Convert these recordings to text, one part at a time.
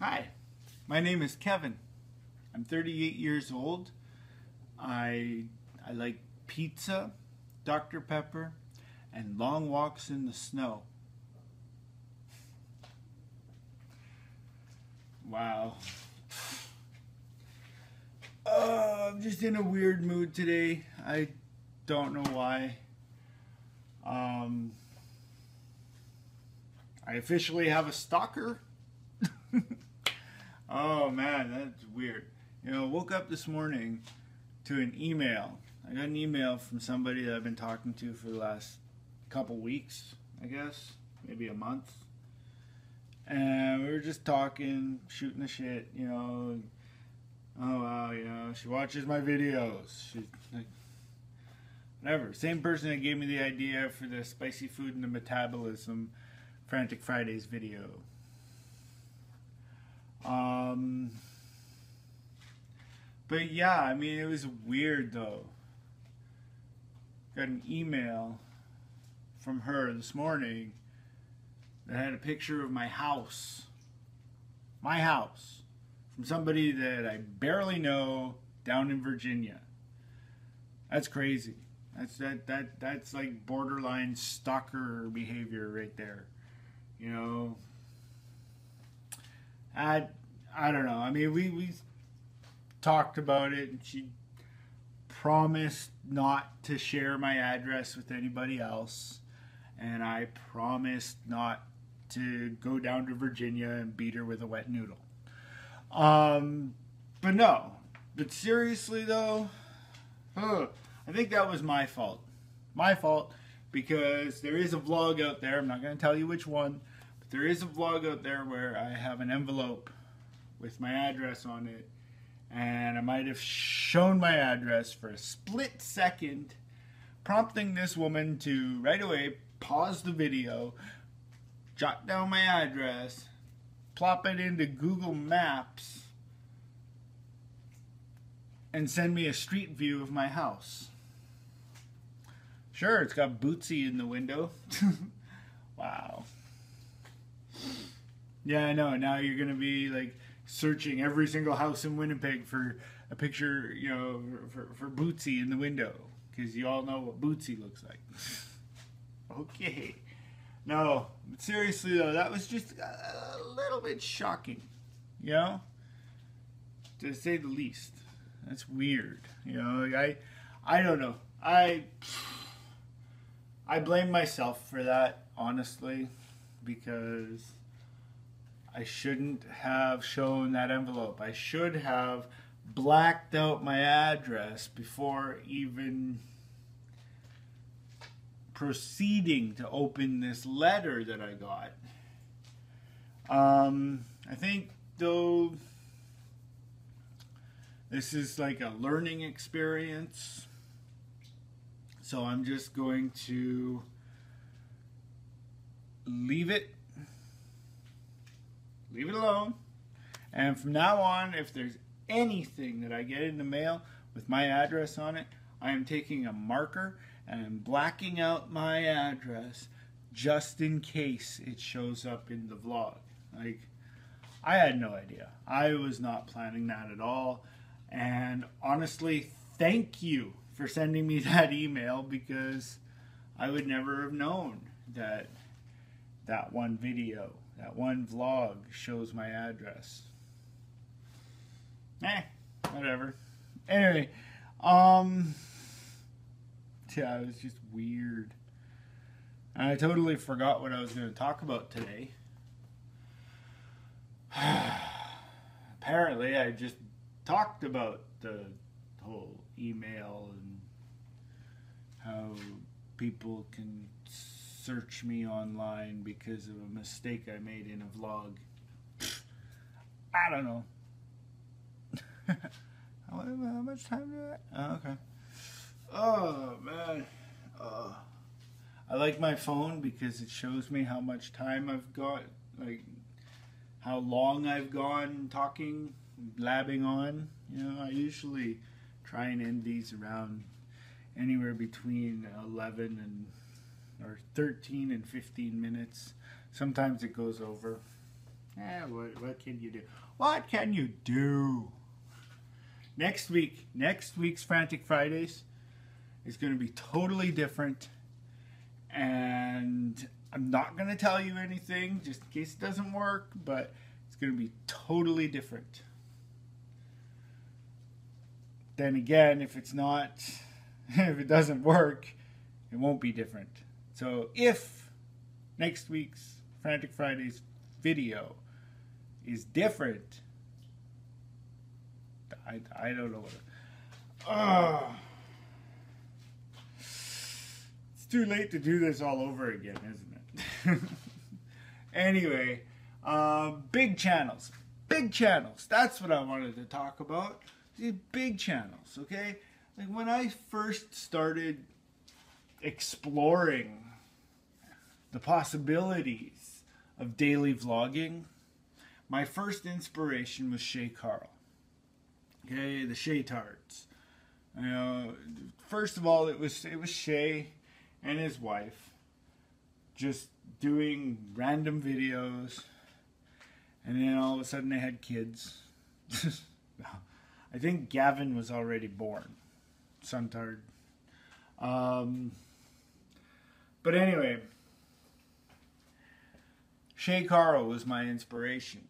Hi, my name is Kevin. I'm 38 years old. I like pizza, Dr. Pepper, and long walks in the snow. Wow. I'm just in a weird mood today. I don't know why. I officially have a stalker. Oh man, that's weird. You know, woke up this morning to an email. I got an email from somebody that I've been talking to for the last couple weeks, I guess, maybe a month. And we were just talking, shooting the shit, you know. Oh wow, you know, she watches my videos. She's like, whatever. Same person that gave me the idea for the spicy food and the metabolism Frantic Fridays video. But yeah, I mean, it was weird though. Got an email from her this morning that had a picture of my house. My house. From somebody that I barely know down in Virginia. That's crazy. That's like borderline stalker behavior right there. You know, I don't know. I mean, we talked about it, and she promised not to share my address with anybody else, and I promised not to go down to Virginia and beat her with a wet noodle. But no. But seriously though, I think that was my fault. My fault, because there is a vlog out there. I'm not going to tell you which one, but there is a vlog out there where I have an envelope with my address on it, and I might have shown my address for a split second, prompting this woman to right away pause the video, jot down my address, plop it into Google Maps, and send me a street view of my house. Sure, it's got Bootsy in the window. Wow. Yeah, I know. Now you're going to be like searching every single house in Winnipeg for a picture, you know, for Bootsy in the window, because you all know what Bootsy looks like. Okay. No, but seriously though, that was just a little bit shocking, you know, to say the least. That's weird, you know. Like, I don't know. I blame myself for that, honestly, because I shouldn't have shown that envelope. I should have blacked out my address before even proceeding to open this letter that I got. I think though this is like a learning experience, so I'm just going to leave it alone, and from now on, if there's anything that I get in the mail with my address on it, I am taking a marker and I'm blacking out my address just in case it shows up in the vlog. Like, I had no idea. I was not planning that at all. And honestly, thank you for sending me that email, because I would never have known that that one video, that one vlog shows my address. Whatever. Anyway, yeah, it was just weird. And I totally forgot what I was going to talk about today. Apparently, I just talked about the whole email and how people can search me online because of a mistake I made in a vlog. I don't know. How much time do I? Oh, okay. Oh man. I like my phone because it shows me how much time I've got, like how long I've gone talking, blabbing on. You know, I usually try and end these around anywhere between 11 and or 13 and 15 minutes. Sometimes it goes over. What can you do? What can you do? Next week's Frantic Fridays is going to be totally different. And I'm not going to tell you anything just in case it doesn't work, but it's going to be totally different. Then again, if it doesn't work, it won't be different. So if next week's Frantic Fridays video is different, I don't know what. It's too late to do this all over again, isn't it? Anyway, big channels. Big channels. That's what I wanted to talk about. These big channels, okay? Like when I first started exploring the possibilities of daily vlogging, my first inspiration was Shay Carl. Okay, the Shay Tards. You know, first of all, it was Shay and his wife just doing random videos, and then all of a sudden they had kids. I think Gavin was already born, Suntard. But anyway, Shay Carl was my inspiration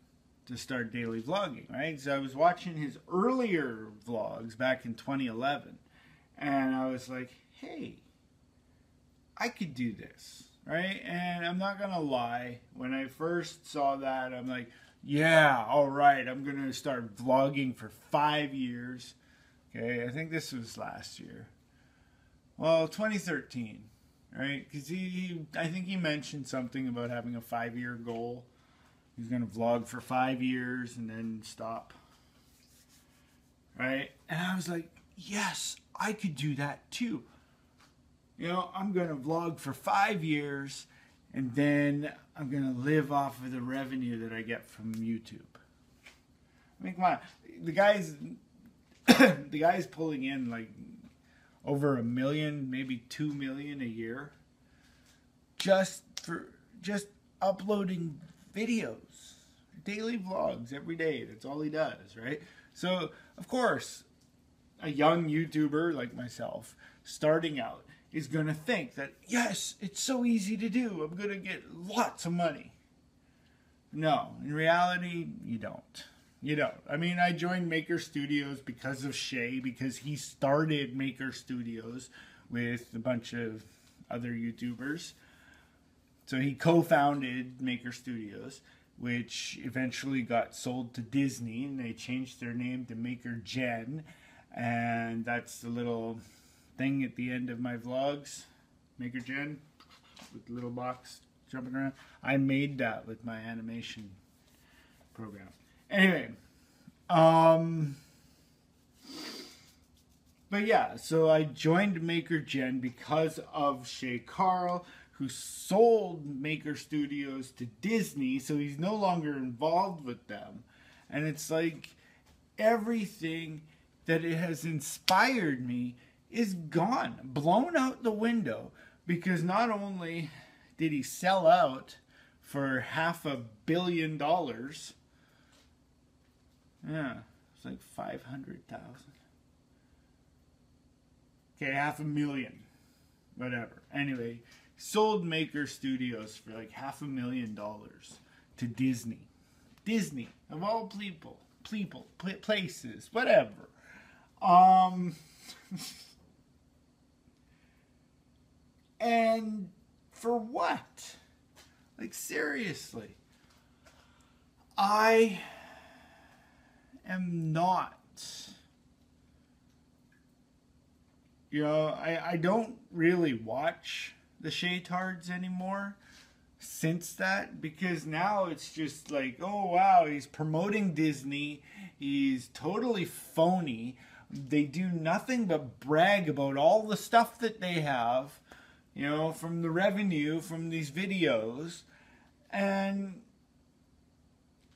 to start daily vlogging, right? So I was watching his earlier vlogs back in 2011, and I was like, hey, I could do this, right? And I'm not gonna lie, when I first saw that, I'm like, yeah, all right, I'm gonna start vlogging for 5 years. Okay, I think this was last year. Well, 2013, right? Because I think he mentioned something about having a 5-year goal. He's gonna vlog for 5 years and then stop, right? And I was like, yes, I could do that too. You know, I'm gonna vlog for 5 years, and then I'm gonna live off of the revenue that I get from YouTube. I mean, come on, the guy's pulling in like over $1 million, maybe $2 million a year, just uploading videos, daily vlogs every day. That's all he does, right? So, of course, a young YouTuber like myself, starting out, is going to think that, yes, it's so easy to do. I'm going to get lots of money. No, in reality, you don't. You don't. I mean, I joined Maker Studios because of Shay, because he started Maker Studios with a bunch of other YouTubers. So he co-founded Maker Studios, which eventually got sold to Disney, and they changed their name to Maker Gen. And that's the little thing at the end of my vlogs, Maker Gen, with the little box jumping around. I made that with my animation program. Anyway, but yeah, so I joined Maker Gen because of Shay Carl, who sold Maker Studios to Disney, so he's no longer involved with them. And it's like everything that it has inspired me is gone, blown out the window, because not only did he sell out for $500 million, yeah, it's like 500,000. Okay, $500,000, whatever. Anyway, sold Maker Studios for like $500,000 to Disney. Disney, of all people, places, whatever. And for what? Like, seriously. I am not, you know, I don't really watch the Shay Tards anymore since that, because now it's just like, oh wow, he's promoting Disney, he's totally phony, they do nothing but brag about all the stuff that they have, you know, from the revenue from these videos, and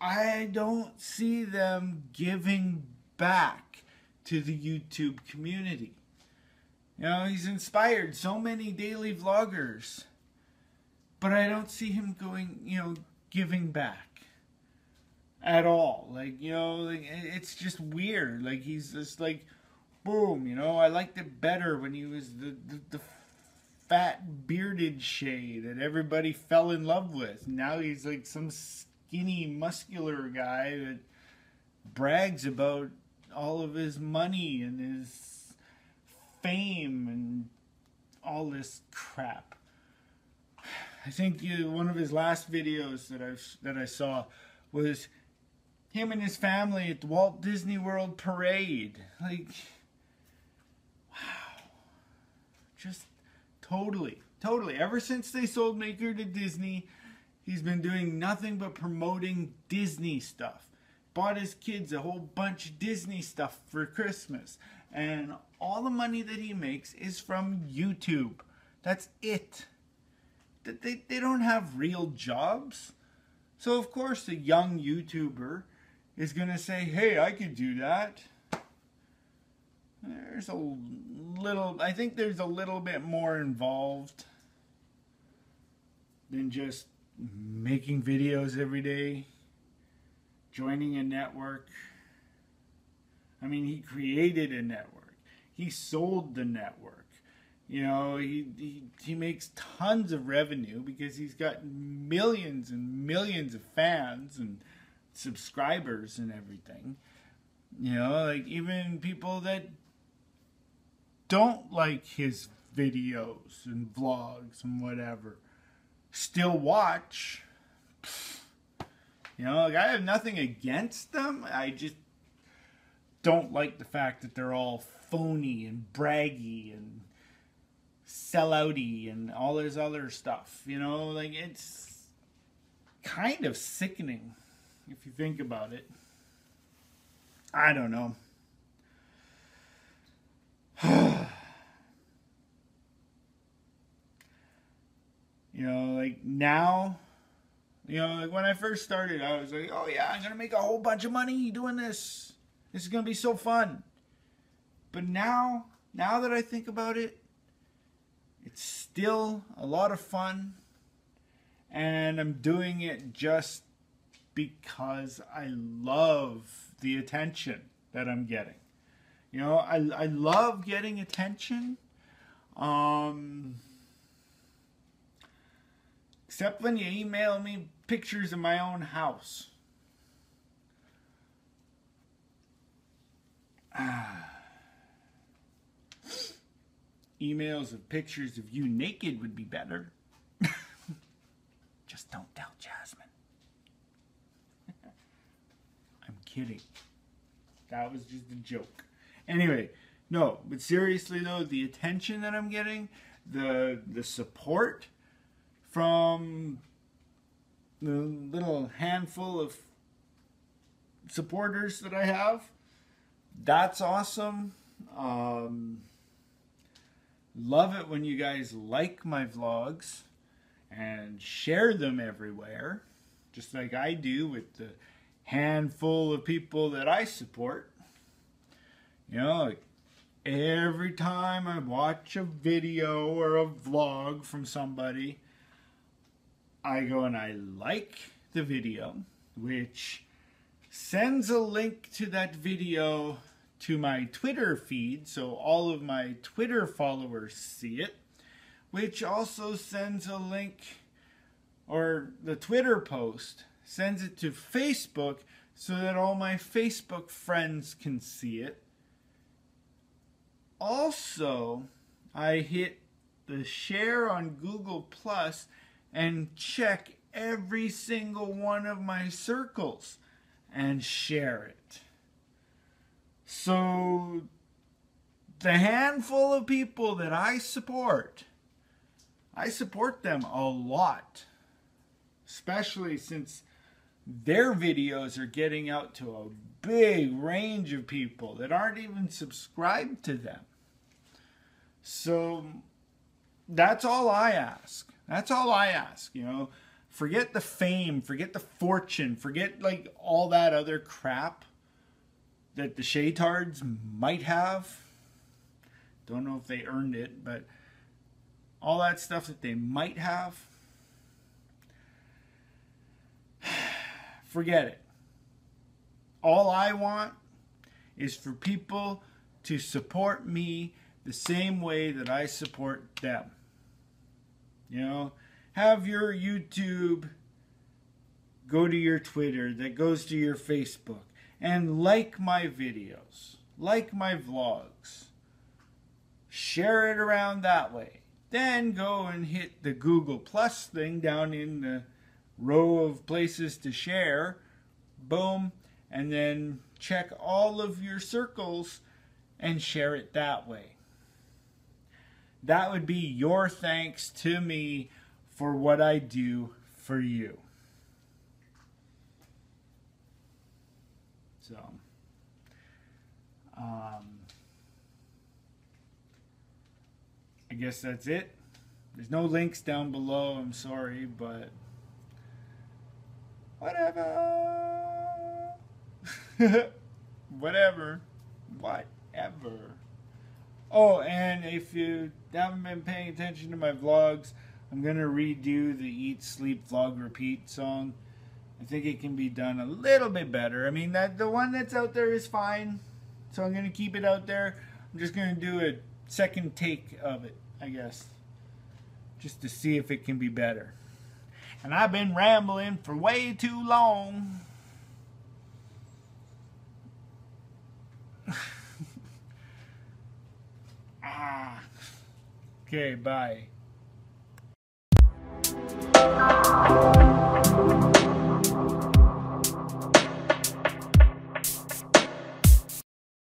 I don't see them giving back to the YouTube community. You know, he's inspired so many daily vloggers, but I don't see him going, you know, giving back. at all. Like, you know, like, it's just weird. Like, he's just like, boom, you know, I liked it better when he was the fat bearded Shay that everybody fell in love with. Now he's like some skinny, muscular guy that brags about all of his money and his fame and all this crap. I think one of his last videos that I saw was him and his family at the Walt Disney World parade. Like, wow. Just totally. Ever since they sold Maker to Disney, he's been doing nothing but promoting Disney stuff. Bought his kids a whole bunch of Disney stuff for Christmas. And all the money that he makes is from YouTube. That's it. They don't have real jobs. So of course a young YouTuber is going to say, hey, I could do that. I think there's a little bit more involved than just making videos every day, joining a network. I mean, he created a network. He sold the network. You know, he makes tons of revenue because he's got millions and millions of fans and subscribers and everything. You know, like even people that don't like his videos and vlogs and whatever still watch. You know, like I have nothing against them. I just don't like the fact that they're all phony and braggy and sellouty and all this other stuff. You know, like it's kind of sickening if you think about it. I don't know. You know, like now, you know, like when I first started, I was like, oh yeah, I'm going to make a whole bunch of money doing this. This is going to be so fun. But now that I think about it, it's still a lot of fun. And I'm doing it just because I love the attention that I'm getting. You know, I love getting attention. Except when you email me pictures of my own house. Emails of pictures of you naked would be better. Just don't tell Jasmine. I'm kidding. That was just a joke. Anyway, no, but seriously though, the attention that I'm getting, the support from the little handful of supporters that I have, that's awesome. Love it when you guys like my vlogs and share them everywhere, just like I do with the handful of people that I support. You know, like every time I watch a video or a vlog from somebody, I go and I like the video, which sends a link to that video to my Twitter feed, so all of my Twitter followers see it, which also sends a link, or the Twitter post sends it to Facebook so that all my Facebook friends can see it. Also, I hit the share on Google Plus and check every single one of my circles and share it. So the handful of people that I support them a lot, especially since their videos are getting out to a big range of people that aren't even subscribed to them. So that's all I ask. That's all I ask, you know. Forget the fame, forget the fortune, forget like all that other crap that the Shaytards might have. Don't know if they earned it, but all that stuff that they might have, forget it. All I want is for people to support me the same way that I support them. You know, have your YouTube go to your Twitter, that goes to your Facebook, and like my videos, like my vlogs. Share it around that way. Then go and hit the Google Plus thing down in the row of places to share. Boom. And then check all of your circles and share it that way. That would be your thanks to me for what I do for you. So, I guess that's it. There's no links down below, I'm sorry, but whatever. Whatever. Oh, and if you haven't been paying attention to my vlogs, I'm going to redo the Eat, Sleep, Vlog, Repeat song. I think it can be done a little bit better. I mean, the one that's out there is fine, so I'm going to keep it out there. I'm just going to do a second take of it, I guess, just to see if it can be better. And I've been rambling for way too long. Okay, bye.